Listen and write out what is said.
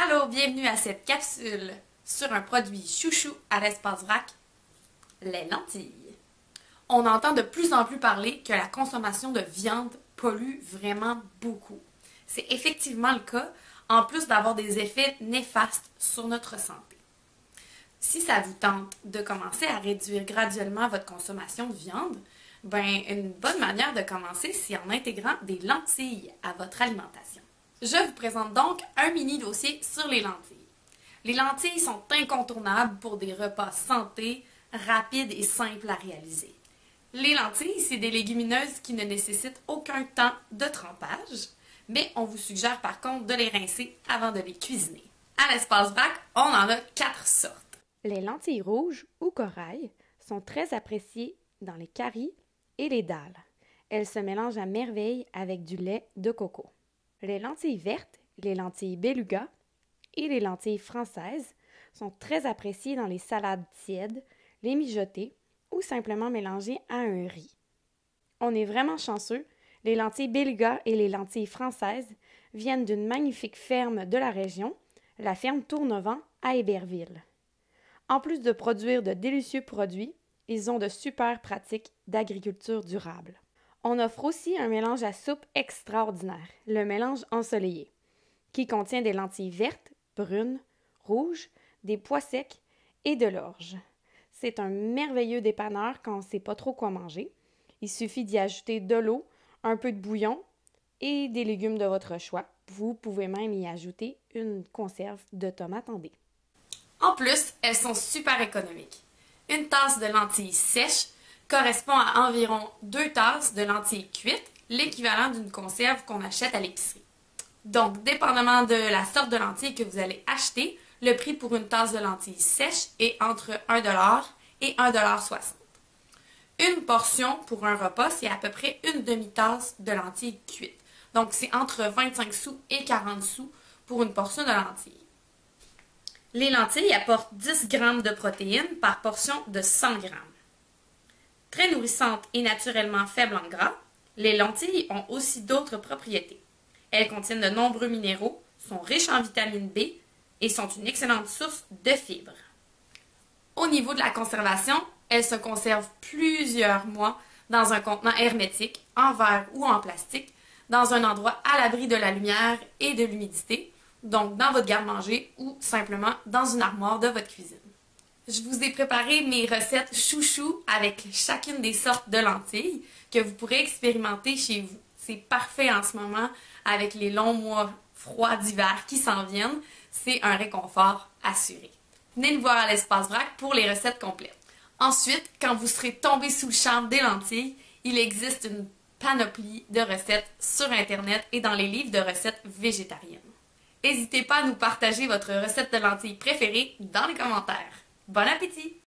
Allô, bienvenue à cette capsule sur un produit chouchou à l'Espace Vrac, les lentilles. On entend de plus en plus parler que la consommation de viande pollue vraiment beaucoup. C'est effectivement le cas, en plus d'avoir des effets néfastes sur notre santé. Si ça vous tente de commencer à réduire graduellement votre consommation de viande, une bonne manière de commencer, c'est en intégrant des lentilles à votre alimentation. Je vous présente donc un mini dossier sur les lentilles. Les lentilles sont incontournables pour des repas santé, rapides et simples à réaliser. Les lentilles, c'est des légumineuses qui ne nécessitent aucun temps de trempage, mais on vous suggère par contre de les rincer avant de les cuisiner. À l'Espace Vrac, on en a 4 sortes. Les lentilles rouges ou corail sont très appréciées dans les caries et les dalles. Elles se mélangent à merveille avec du lait de coco. Les lentilles vertes, les lentilles beluga et les lentilles françaises sont très appréciées dans les salades tièdes, les mijoter ou simplement mélangées à un riz. On est vraiment chanceux, les lentilles beluga et les lentilles françaises viennent d'une magnifique ferme de la région, la ferme Tournevent à Héberville. En plus de produire de délicieux produits, ils ont de super pratiques d'agriculture durable. On offre aussi un mélange à soupe extraordinaire, le mélange ensoleillé, qui contient des lentilles vertes, brunes, rouges, des pois secs et de l'orge. C'est un merveilleux dépanneur quand on ne sait pas trop quoi manger. Il suffit d'y ajouter de l'eau, un peu de bouillon et des légumes de votre choix. Vous pouvez même y ajouter une conserve de tomates en dés. En plus, elles sont super économiques. Une tasse de lentilles sèches correspond à environ 2 tasses de lentilles cuites, l'équivalent d'une conserve qu'on achète à l'épicerie. Donc, dépendamment de la sorte de lentilles que vous allez acheter, le prix pour une tasse de lentilles sèches est entre 1 $ et 1,60 $. Une portion pour un repas, c'est à peu près une demi-tasse de lentilles cuites. Donc, c'est entre 25 sous et 40 sous pour une portion de lentilles. Les lentilles apportent 10 g de protéines par portion de 100 g. Très nourrissantes et naturellement faibles en gras, les lentilles ont aussi d'autres propriétés. Elles contiennent de nombreux minéraux, sont riches en vitamine B et sont une excellente source de fibres. Au niveau de la conservation, elles se conservent plusieurs mois dans un contenant hermétique, en verre ou en plastique, dans un endroit à l'abri de la lumière et de l'humidité, donc dans votre garde-manger ou simplement dans une armoire de votre cuisine. Je vous ai préparé mes recettes chouchou avec chacune des sortes de lentilles que vous pourrez expérimenter chez vous. C'est parfait en ce moment avec les longs mois froids d'hiver qui s'en viennent. C'est un réconfort assuré. Venez nous voir à l'Espace Vrac pour les recettes complètes. Ensuite, quand vous serez tombé sous le charme des lentilles, il existe une panoplie de recettes sur Internet et dans les livres de recettes végétariennes. N'hésitez pas à nous partager votre recette de lentilles préférée dans les commentaires. Bon appétit!